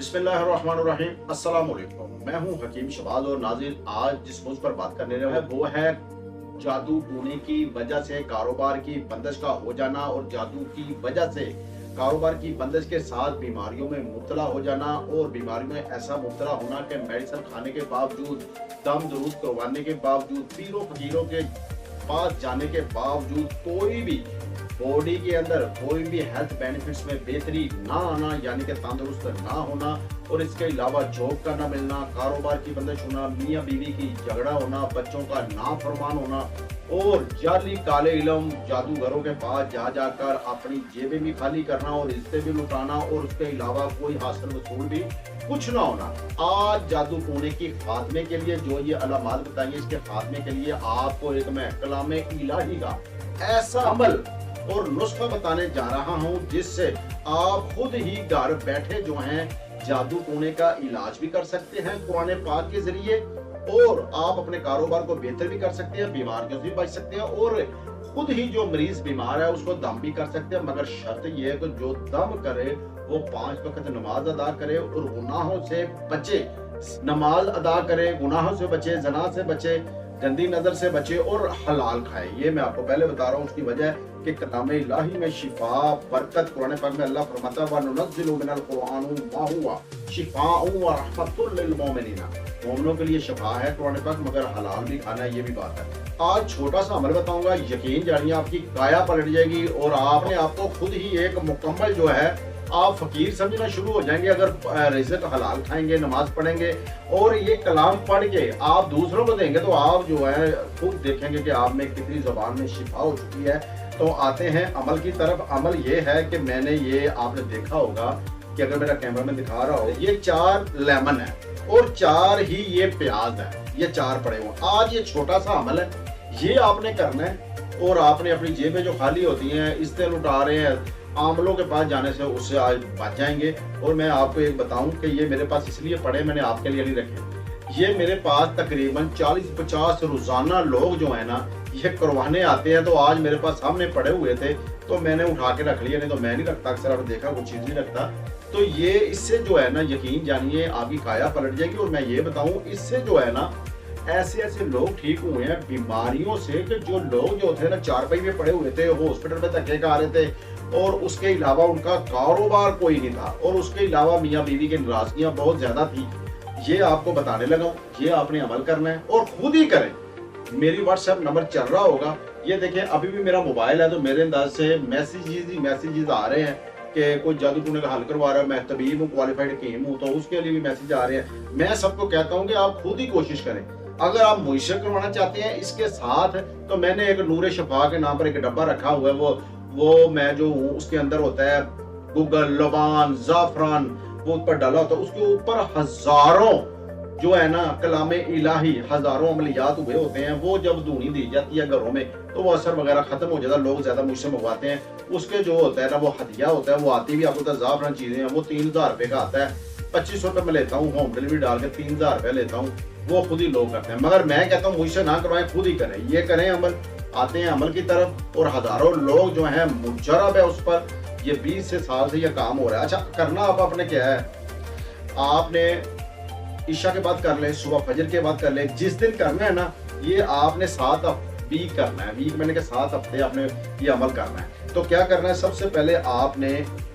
बिस्मिल्लाहिर्रहमानिर्रहीम। अस्सलाम वालेकुम। मैं हूं हकीम शबाज और नाज़रीन, आज जिस मौज़ू पर बात करने रहे हैं वो है जादू टोने की वजह से कारोबार की बंदिश का हो जाना और जादू की वजह से कारोबार की बंदिश के साथ बीमारियों में मुब्तला हो जाना और बीमारियों में ऐसा मुब्तला होना कि मेडिसिन खाने के बावजूद, दम दुरुस्त करवाने के बावजूद, पीरों फकीरों के पास जाने के बावजूद कोई भी बॉडी के अंदर कोई भी हेल्थ बेनिफिट्स में बेहतरी ना आना, यानी कि तंदुरुस्त ना होना, और इसके अलावा जॉब का ना मिलना, कारोबार की बंदिश होना, मियाँ बीवी की झगड़ा होना, बच्चों का नाफरमान होना और जाली काले इल्म जादूगरों के पास जा जाकर अपनी जेबें भी खाली करना और रिश्ते भी लुटाना और उसके अलावा कोई हासिल वसूल भी कुछ ना होना। आज जादू टोने की खात्मे के लिए जो ये अलामात बताइए, इसके खात्मे के लिए आपको एक मैं कलाम इलाही का ऐसा अमल और नुस्खा बताने जा रहा हूं जिससे आप खुद ही घर बैठे जो हैं जादू टोने का इलाज भी कर सकते हैं कुरान पाक के जरिए, और आप अपने कारोबार को बेहतर भी कर सकते हैं, बीमारियों से भी बच सकते हैं और खुद ही जो मरीज बीमार है उसको दम भी कर सकते हैं। मगर शर्त यह है कि जो दम करे वो 5 वक्त नमाज अदा करे और गुनाहों से बचे, नमाज अदा करे, गुनाहों से बचे, जना से बचे, गंदी नजर से बचे और हलाल खाए। ये मैं आपको पहले बता रहा हूँ। उसकी वजह कि कलाम इलाही में शिफा बरकत, कुरान पाक में अल्लाह फरमाता है वनुनज़्ज़िलु मिनल कुरआन मा हुवा शिफाउन व रहमतुल लिल मोमिनीन। मोमिनों के लिए शिफा है कुरान पाक, मगर हलाल भी खाना है, ये भी बात है। आज छोटा सा अमल बताऊंगा, यकीन जानिए आपकी काया पलट जाएगी और आपने आपको खुद ही एक मुकम्मल जो है आप फकीर समझना शुरू हो जाएंगे अगर रिज़्क हलाल खाएंगे, नमाज पढ़ेंगे और ये कलाम पढ़ के आप दूसरों को देंगे तो आप जो है खुद देखेंगे कि आप में कितनी ज़बान में शिफा हो चुकी है। तो आते हैं अमल की तरफ। अमल ये है कि मैंने ये आपने देखा होगा कि अगर मेरा कैमरा में दिखा रहा हो, ये 4 लेमन है और 4 ही ये प्याज है, ये 4 पड़े हुए। आज ये छोटा सा अमल है, ये आपने करना है और आपने अपनी जेबें जो खाली होती हैं इससे लुटा रहे हैं आमलों के पास जाने से, उससे आज बच जाएंगे। और मैं आपको एक बताऊं कि ये मेरे पास इसलिए पड़े, मैंने आपके लिए नहीं रखे। ये मेरे पास तकरीबन 40-50 रोजाना लोग जो है ना ये करवाने आते हैं, तो आज मेरे पास सामने पड़े हुए थे तो मैंने उठा के रख लिया, नहीं तो मैं नहीं रखता, अक्सर आपने देखा कुछ चीज नहीं रखता। तो ये इससे जो है ना यकीन जानिए आपकी काया पलट जाएगी। और मैं ये बताऊं इससे जो है ना ऐसे ऐसे लोग ठीक हुए हैं बीमारियों से कि जो लोग जो थे ना चारपाई में पड़े हुए थे, हॉस्पिटल में धक्के खा रहे थे और उसके अलावा उनका कारोबार कोई नहीं था और उसके अलावा मियाँ बीवी की नाराजगियां बहुत ज्यादा थी। ये आपको बताने लगा हूं, ये आपने अमल करना है और खुद ही करें। मेरी व्हाट्सएप नंबर चल रहा होगा, ये देखें अभी भी मेरा मोबाइल है तो मेरे अंदाज से मैसेजेस आ रहे हैं कि कोई जादू टोने का हल करवा रहा है, मैं तबीब हूँ, क्वालिफाइड हकीम हूँ, तो उसके लिए भी मैसेज आ रहे हैं। मैं सबको कहता हूँ कि आप खुद ही कोशिश करें। अगर आप मुझसे करवाना चाहते हैं इसके साथ, तो मैंने एक नूर शफा के नाम पर एक डब्बा रखा हुआ है, वो मैं जो हूँ उसके अंदर होता है गूगल, लबान, जाफरान, वो ऊपर डाला होता है, उसके ऊपर हजारों जो है ना कलाम इलाही, हजारों अमलियात हुए होते हैं। वो जब धूनी दी जाती है घरों में तो वो असर वगैरह खत्म हो जाता है, लोग ज्यादा मुझसे मंगवाते हैं। उसके जो होता है ना वो हदिया होता है, वो आती भी आपको जाफरान चीजें हैं, वो 3000 रुपए का आता है। 2500 रुपए मैं लेता हूँ, होम डिलीवरी डाल के 3000 रुपए लेता हूँ, वो खुद ही लोग करते हैं। मगर मैं कहता हूँ मुझसे ना करवाएं, खुद ही करें, ये करें अमल। आते हैं अमल की तरफ और हजारों लोग जो हैं मुजरब है उस पर, ये 20 साल से ये काम हो रहा है। अच्छा, करना आप आपने क्या है, आपने ईशा के बाद कर ले, सुबह फजर के बाद कर ले, जिस दिन करना है ना ये आपने 7 वीक करना है। वीक मैंने कहा 7 हफ्ते आपने ये अमल करना है। तो क्या करना है, सबसे पहले आपने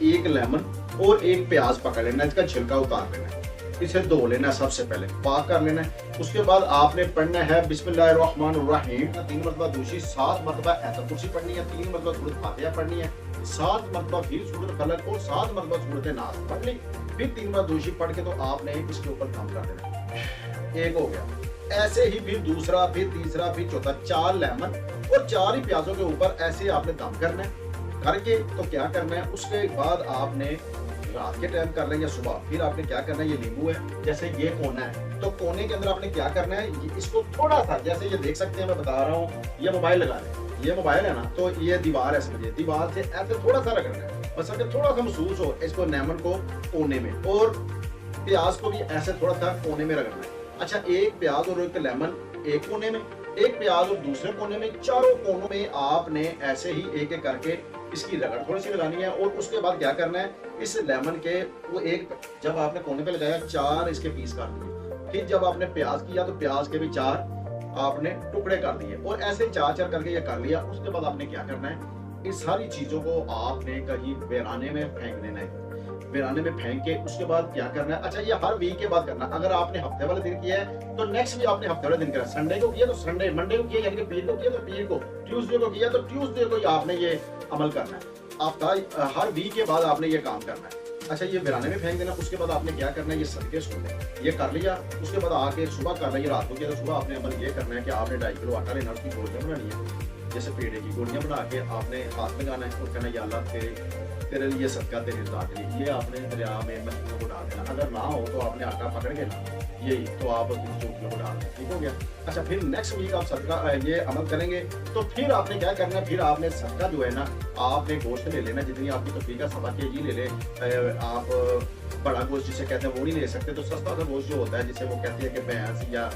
1 लेमन और 1 प्याज पकड़ लेना है, इसका छिलका उतार लेना है, इसे धो लेना है, सबसे पहले पाक कर लेना है। उसके बाद आपने पढ़ना है बिस्मिल्लाहिर्रहमानिर्रहीम 3 मरतबा दूशी, 7 मरतबा आयत कुर्सी पढ़नी है, 3 मरतबा सूरत फातिहा पढ़नी है, 7 मरतबा फिर सूरत फलक और 7 मरतबा सूरत नास पढ़ ली, फिर 3 बार दूशी पढ़ के तो आपने इसके ऊपर काम कर देना। एक हो गया। ऐसे ही फिर दूसरा, फिर तीसरा, फिर चौथा, 4 लेमन और 4 ही प्याजों के ऊपर ऐसे आपने दम करना है। करके तो क्या करना है, उसके बाद आपने रात के टाइम कर लेंगे, सुबह फिर आपने क्या करना है, ये नींबू है, जैसे ये कोना है तो कोने के अंदर आपने क्या करना है, इसको थोड़ा सा, जैसे ये देख सकते हैं मैं बता रहा हूँ, ये मोबाइल लगा लें, ये मोबाइल है ना, तो ये दीवार है, समझिए दीवार से ऐसे थोड़ा सा रखना है, बस अगर थोड़ा सा महसूस हो इसको लेमन को कोने में, और प्याज को भी ऐसे थोड़ा सा कोने में रखना है। अच्छा, 1 प्याज और 1 लेमन एक कोने में, 1 प्याज और दूसरे कोने में, चारों कोनों में आपने ऐसे ही एक एक करके इसकी रगड़ थोड़ी सी लगानी है। और उसके बाद क्या करना है, इस लेमन के वो एक जब आपने कोने पे लगाया 4 इसके पीस कर दिए, फिर जब आपने प्याज किया तो प्याज के भी 4 आपने टुकड़े कर दिए और ऐसे 4 करके ये कर लिया। उसके बाद आपने क्या करना है, इस सारी चीजों को आपने कहीं वीराने में फेंक देना है। वीराने में फेंक के उसके बाद क्या करना है, अच्छा ये हर वीक के बाद करना। अगर आपने हफ्ते वाले दिन किया है तो नेक्स्ट भी आपने हफ्ते वाले दिन करना। संडे को किया तो संडे, मंडे को किया यानी कि पीर को किया तो पीर को, ट्यूसडे को किया तो ट्यूसडे को आपने ये अमल करना है। आपका हर वीक के बाद आपने ये काम करना है। अच्छा ये वीराने में फेंक देना। उसके बाद आपने क्या करना है, ये सदके सुनने ये कर लिया। उसके बाद आके सुबह कर लिया, रात को किया तो सुबह आपने अमल ये करना है कि आपने 2.5 किलो आटा लेना, उसकी गोलियां बनानी है, जैसे पेड़े की गोलियां बना के आपने हाथ लगाना है और कहना या अल्लाह तेरे लिए सदका, तेरी रज़ा के लिए। ये आपने दरिया में मछलियों को डाल देना। अगर ना हो तो आपने आटा पकड़ के ना यही तो आप चौकियों को डाल दें, ठीक हो गया। अच्छा फिर नेक्स्ट वीक आप सदका ये अमल करेंगे तो फिर आपने क्या करना है, फिर आपने सदका जो है ना आपने गोश्त ले लेना, जितनी आपकी तौफीक है 1.25 kg ले ले। आप बड़ा गोश्त जिसे कहते हैं वो नहीं ले सकते, तो सस्ता सा गोश्त जो होता है जिसे वो कहते हैं कि भैंस या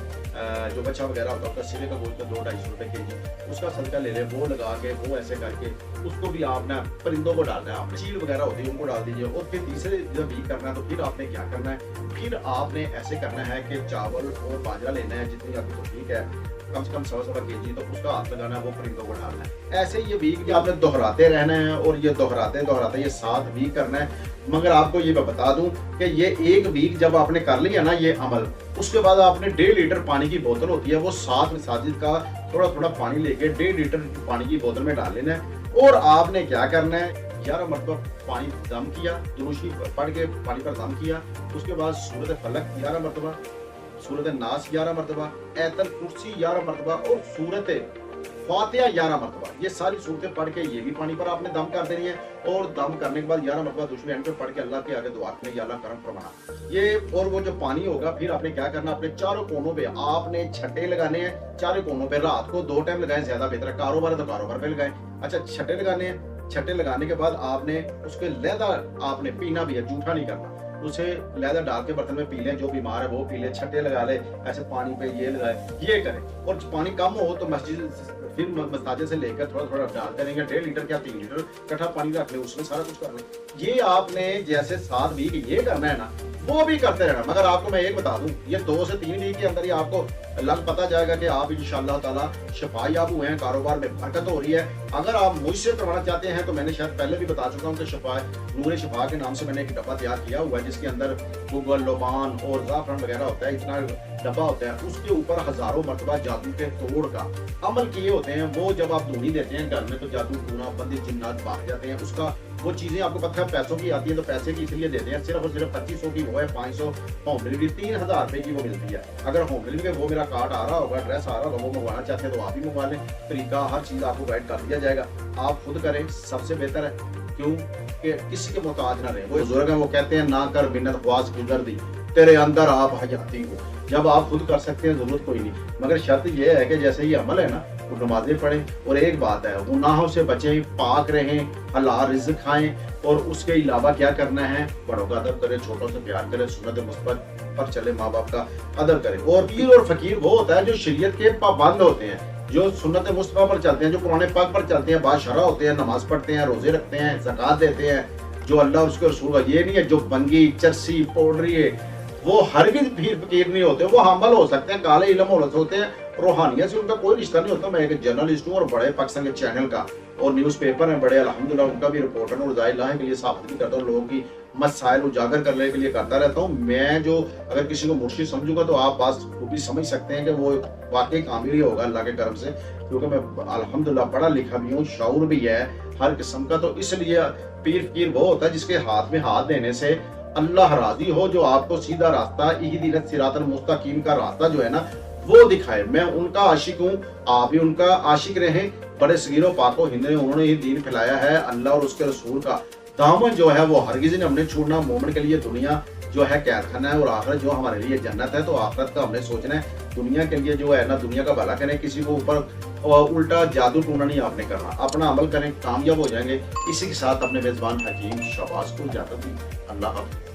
जो बच्चा वगैरह होता है उसका सिरे का गोश्त 200-250 रुपए kg, उसका सदका ले ले। वो लगा के वो ऐसे करके उसको भी आपने परिंदों को डालना है, आपने चील वगैरह होती है उनको डाल दीजिए। और फिर तीसरे जब वीक करना है तो फिर आपने क्या करना है, फिर आपने ऐसे करना है कि चावल और बाजरा लेना है जितनी आपकी तौफीक है, कम से कम 100 kg, तो उसका हाथ लगाना है, वो परिंदों को डालना है। ऐसे ये वीक भी आपने दोहराते रहना है और ये दोहराते ये 7 वीक करना है। मगर आपको ये मैं बता दूं कि ये एक वीक जब आपने कर लिया ना ये अमल, उसके बाद आपने 1.5 लीटर पानी की बोतल होती है वो 7 मसाजिद का थोड़ा थोड़ा पानी लेके 1.5 लीटर पानी की बोतल में डाल लेना है। और आपने क्या करना है, 11 मरतबा पानी दम किया, दुरूशी पढ़ के पानी पर दम किया। उसके बाद सूरत फलक 11 मरतबा, सूरत नास 11 मरतबा, ऐतल कुर्सी 11 मरतबा और सूरत फातिहा 11 मरतबा। ये सारी सूरतें पढ़ के ये भी पानी पर आपने दम कर देनी है। और दम करने के बाद 11 मरतबा दूसरे एंड पे पढ़ के अल्लाह के आगे दुआ करनी, या अल्लाह करम फरमाना ये। और वो जो पानी होगा फिर आपने क्या करना, अपने चारों कोनों पे आपने छट्टे लगाने हैं। चारों कोनों पे रात को 2 टाइम लगाएं, ज्यादा बेहतर है। कारोबार है तो कारोबार पे लगाएं। अच्छा छट्टे लगाने हैं, छट्टे लगाने के बाद आपने उसके लहदा आपने पीना भी है, जूठा नहीं करना। उसे लहदा डाल के बर्तन में पी लें, जो बीमार है वो पी ले, छट्टे लगा ले, ऐसे पानी पे ये लगाए, ये करें। और पानी कम हो तो मस्जिद फिर मसाजे से लेकर थोड़ा थोड़ा डालते रहेंगे। 1.5 लीटर क्या 3 लीटर इकट्ठा पानी रख ले, उसमें सारा कुछ कर ले। ये आपने जैसे 7 वीक ये करना है ना, वो भी करते रहना। मगर आपको मैं एक बता दूं, ये 2 से 3 वीक के अंदर ही आपको लग पता जाएगा कि आप इंशाअल्लाह ताला शफायाब हुए हैं, कारोबार में बरकत हो रही है। अगर आप मुझसे करवाना चाहते हैं तो मैंने शायद पहले भी बता चुका हूँ कि शफा नूर शफा के नाम से मैंने एक डब्बा तैयार किया हुआ है, जिसके अंदर गुगल, लोबान और जाफरान वगैरह होता है। इतना डब्बा होता है, उसके ऊपर हजारों मरतबा जादू के तोड़ का अमल किए होते हैं। वो जब आप धूनी देते हैं घर में तो जादू टूना बंदी जिन्नात भाग जाते हैं। उसका वो चीजें आपको पता है पैसों की आती है, तो पैसे की इसलिए देते हैं। सिर्फ और सिर्फ 2500 की वो है, 500 होम डिलीवरी, 3000 रुपए की वो मिलती है। अगर होम डिलीवरी वो मेरा कार्ड आ रहा होगा, एड्रेस आ रहा होगा, वो मंगवाना चाहते हैं तो आप भी मंगवा लें। तरीका हर चीज आपको गाइड कर दिया जाएगा, आप खुद करें, सबसे बेहतर है। क्यों कि किसी के मोहताज ना रहे। वो बुजुर्ग हैं, वो कहते हैं ना कर मिन्नत ख्वास गुजर दी, तेरे अंदर आप हयाती हो। जब आप खुद कर सकते हैं जरूरत कोई नहीं। मगर शर्त ये है कि जैसे ये अमल है ना, वो नमाजें पढ़ें। और एक बात है, गुनाहों से बचें, पाक रहें, हलाल रिज़्क खाएं। और उसके अलावा क्या करना है, बड़ों का अदब करें, छोटों से प्यार करें, सुन्नत मुस्बत पर चले, माँ बाप का अदब करें। और पीर और फकीर वो होता है जो शरीयत के पाबंद होते हैं, जो सुन्नत मुस्तफा पर चलते हैं, जो कुरान पाक पर चलते हैं, बाशरा होते हैं, नमाज पढ़ते हैं, रोजे रखते हैं, ज़कात देते हैं, जो अल्लाह उसके रसूल का। ये नहीं है जो बंगी चरसी पोडरी है, वो हरगिज़ पीर फकीर नहीं होते। वो हामल हो सकते हैं, काले इल्म होते हैं, रूहानियत से उनका कोई रिश्ता नहीं होता। मैं एक जर्नलिस्ट हूँ और बड़े पाकिस्तान के चैनल का और न्यूज़पेपर हैं बड़े, अल्हम्दुलिल्लाह उनका भी रिपोर्टर और ज़ाहिर के लिए साबित भी करता हूँ, लोगों की मसाइल उजागर करने के लिए करता रहता हूँ। मैं जो अगर किसी को मुर्शिद समझूंगा तो आप बात वो भी समझ सकते हैं कि वो वाकई कामिल ही होगा अल्लाह के करम से, क्योंकि मैं अल्हम्दुलिल्लाह पढ़ा लिखा भी हूँ, शऊर भी है हर किस्म का। तो इसलिए पीर फकीर वो होता है जिसके हाथ में हाथ देने से अल्लाह राजी हो, जो आपको सीधा रास्ता इहदिनस सिरातल मुस्तकीम का रास्ता जो है ना वो दिखाए। मैं उनका आशिक हूँ, आप भी उनका आशिक रहें। बड़े सगीरों पाको हिंद ने उन्होंने ही दीन फैलाया है, अल्लाह और उसके रसूल का दामन जो है वो हरगिज़ नहीं हमने छोड़ना। मोमिन के लिए दुनिया जो है कैदखाना है और आखिरत जो हमारे लिए जन्नत है। तो आखिरत का हमने सोचना है, दुनिया के लिए जो है ना दुनिया का भला करें, किसी को ऊपर उल्टा जादू टूना नहीं आपने करना, अपना अमल करें, कामयाब हो जाएंगे। इसी के साथ अपने मेजबान हकीम शहबाज को इजाजत दी। अल्लाह हाफ़िज़।